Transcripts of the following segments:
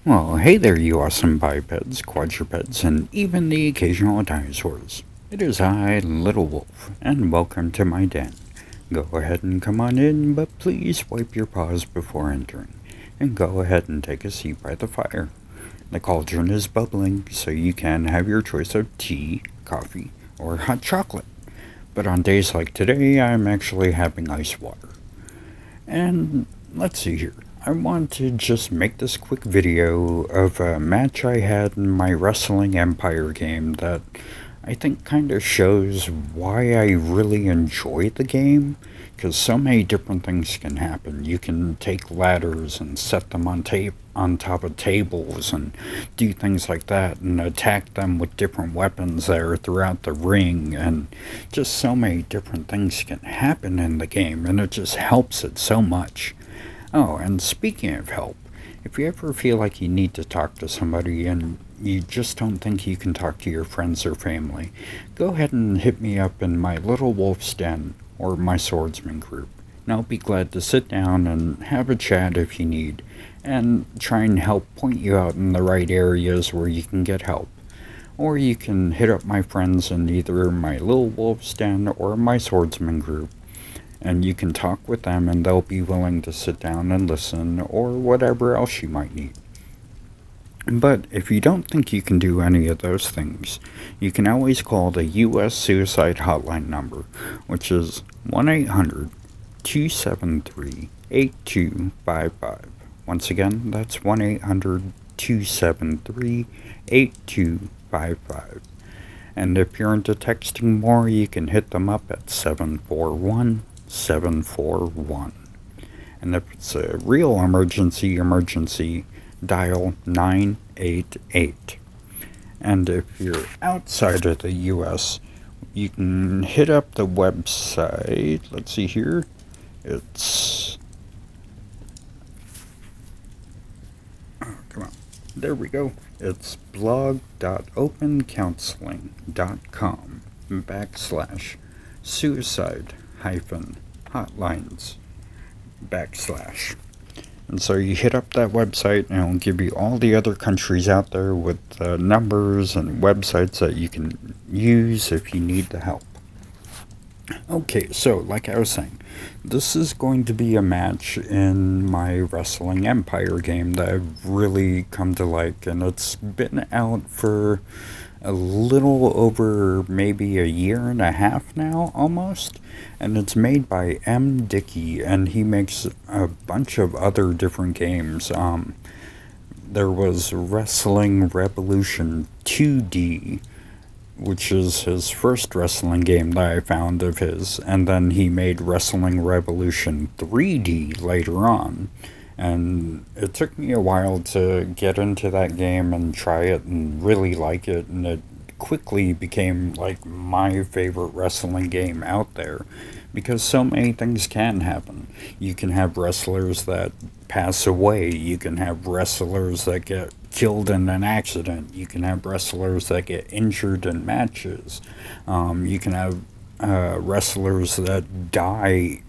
Well, hey there, you awesome bipeds, quadrupeds, and even the occasional dinosaurs. It is I, Little Wolf, and welcome to my den. Go ahead and come on in, but please wipe your paws before entering, and go ahead and take a seat by the fire. The cauldron is bubbling, so you can have your choice of tea, coffee, or hot chocolate. But on days like today, I'm actually having ice water. And let's see here. I want to just make this quick video of a match I had in my Wrestling Empire game that I think kind of shows why I really enjoy the game, because so many different things can happen. You can take ladders and set them on top of tables and do things like that and attack them with different weapons that are throughout the ring, and just so many different things can happen in the game, and it just helps it so much. Oh, and speaking of help, if you ever feel like you need to talk to somebody and you just don't think you can talk to your friends or family, go ahead and hit me up in my Little Wolf's Den or my Swordsman group, and I'll be glad to sit down and have a chat if you need, and try and help point you out in the right areas where you can get help. Or you can hit up my friends in either my Little Wolf's Den or my Swordsman group, and you can talk with them and they'll be willing to sit down and listen or whatever else you might need. But if you don't think you can do any of those things, you can always call the U.S. Suicide Hotline number, which is 1-800-273-8255. Once again, that's 1-800-273-8255. And if you're into texting more, you can hit them up at 741-741. And if it's a real emergency, dial 988. And if you're outside of the U.S., you can hit up the website. Let's see here. It's... Oh, come on. There we go. It's blog.opencounseling.com /suicide-hotlines / And so you hit up that website and it'll give you all the other countries out there with numbers and websites that you can use if you need the help. Okay, so like I was saying, this is going to be a match in my Wrestling Empire game that I've really come to like, and it's been out for a little over maybe a year and a half now, almost. And it's made by M. Dickey, and he makes a bunch of other different games. There was Wrestling Revolution 2D, which is his first wrestling game that I found of his, and then he made Wrestling Revolution 3D later on. And it took me a while to get into that game and try it and really like it, and it quickly became like my favorite wrestling game out there, because so many things can happen. You can have wrestlers that pass away, you can have wrestlers that get killed in an accident, you can have wrestlers that get injured in matches, you can have wrestlers that die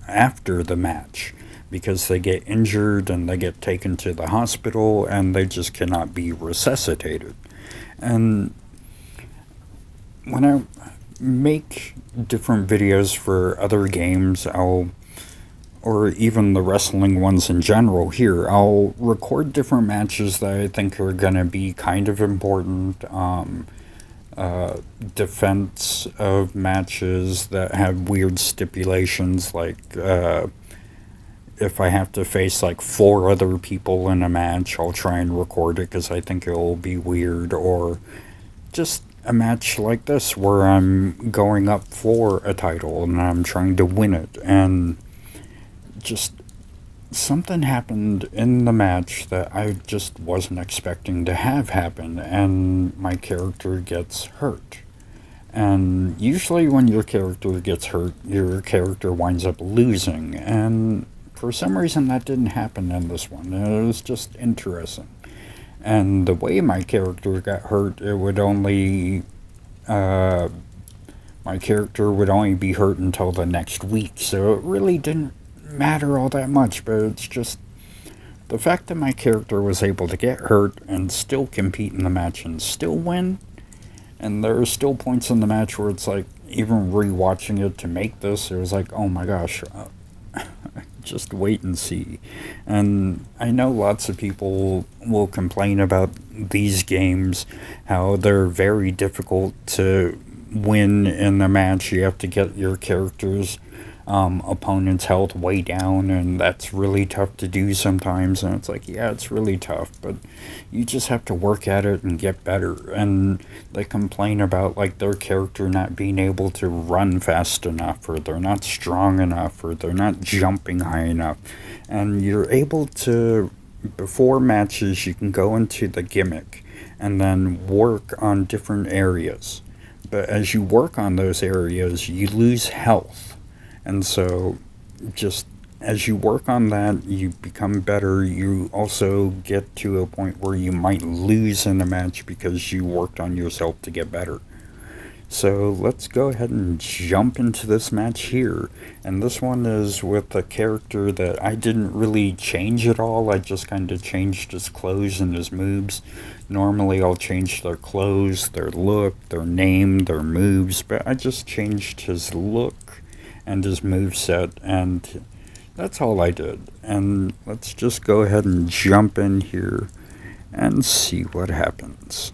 after the match because they get injured and they get taken to the hospital and they just cannot be resuscitated. And when I make different videos for other games, or even the wrestling ones in general here, I'll record different matches that I think are going to be kind of important, defense of matches that have weird stipulations, like if I have to face like 4 other people in a match, I'll try and record it because I think it'll be weird, or just a match like this where I'm going up for a title and I'm trying to win it, and just something happened in the match that I just wasn't expecting to have happen, and my character gets hurt. And usually when your character gets hurt, your character winds up losing, and for some reason that didn't happen in this one. It was just interesting. And the way my character got hurt, it would only... my character would only be hurt until the next week, so it really didn't matter all that much, but it's just The fact that my character was able to get hurt and still compete in the match and still win, and there are still points in the match where it's like, even rewatching it to make this, it was like, oh my gosh, just wait and see. And I know lots of people will complain about these games, how they're very difficult to win in the match. You have to get your characters' opponent's health way down, and that's really tough to do sometimes. And it's like, yeah, it's really tough, but you just have to work at it and get better. And they complain about like their character not being able to run fast enough, or they're not strong enough, or they're not jumping high enough. And you're able to, before matches, you can go into the gimmick and then work on different areas. But as you work on those areas, you lose health. And so, just as you work on that, you become better. You also get to a point where you might lose in a match because you worked on yourself to get better. So let's go ahead and jump into this match here. And this one is with a character that I didn't really change at all. I just kind of changed his clothes and his moves. Normally I'll change their clothes, their look, their name, their moves, but I just changed his look and his moveset, and that's all I did. And let's just go ahead and jump in here and see what happens.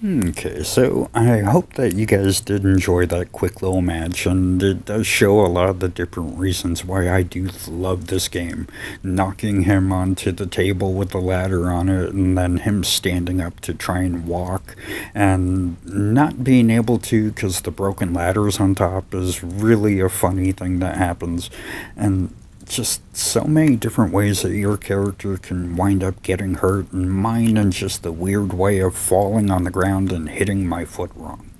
Okay, so I hope that you guys did enjoy that quick little match, and it does show a lot of the different reasons why I do love this game. Knocking him onto the table with the ladder on it, and then him standing up to try and walk, and not being able to because the broken ladder's on top is really a funny thing that happens. And just so many different ways that your character can wind up getting hurt, and mine in just the weird way of falling on the ground and hitting my foot wrong.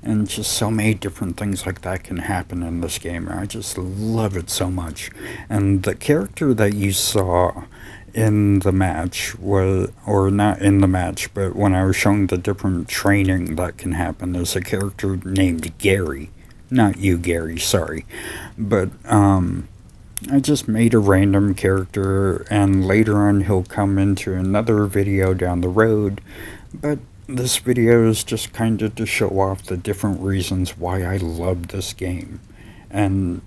And just so many different things like that can happen in this game. I just love it so much. And the character that you saw in the match was, or not in the match, but when I was showing the different training that can happen, is a character named Gary. Not you, Gary, sorry. But, I just made a random character, and later on he'll come into another video down the road, but this video is just kind of to show off the different reasons why I love this game. And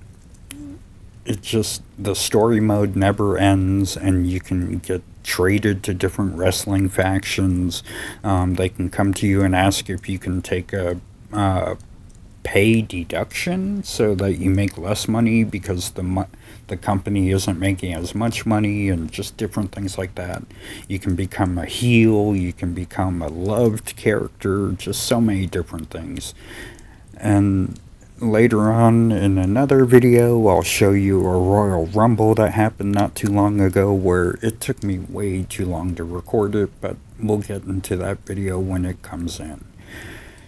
it just, the story mode never ends, and you can get traded to different wrestling factions. They can come to you and ask if you can take a pay deduction so that you make less money because the company isn't making as much money, and just different things like that. You can become a heel, you can become a loved character, just so many different things. And later on in another video, I'll show you a Royal Rumble that happened not too long ago where it took me way too long to record it, but we'll get into that video when it comes in.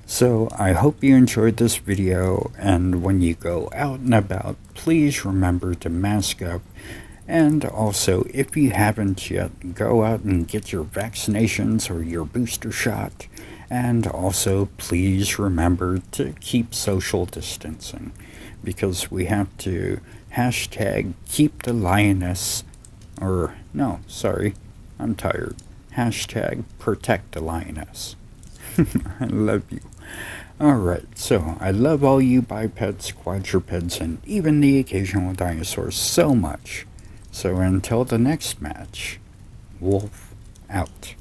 So I hope you enjoyed this video, and when you go out and about, please remember to mask up. And also, if you haven't yet, go out and get your vaccinations or your booster shot. And also, please remember to keep social distancing, because we have to hashtag keep the lioness, or no, sorry, I'm tired. Hashtag protect the lioness. I love you. Alright, so I love all you bipeds, quadrupeds, and even the occasional dinosaurs so much. So until the next match, Wolf out.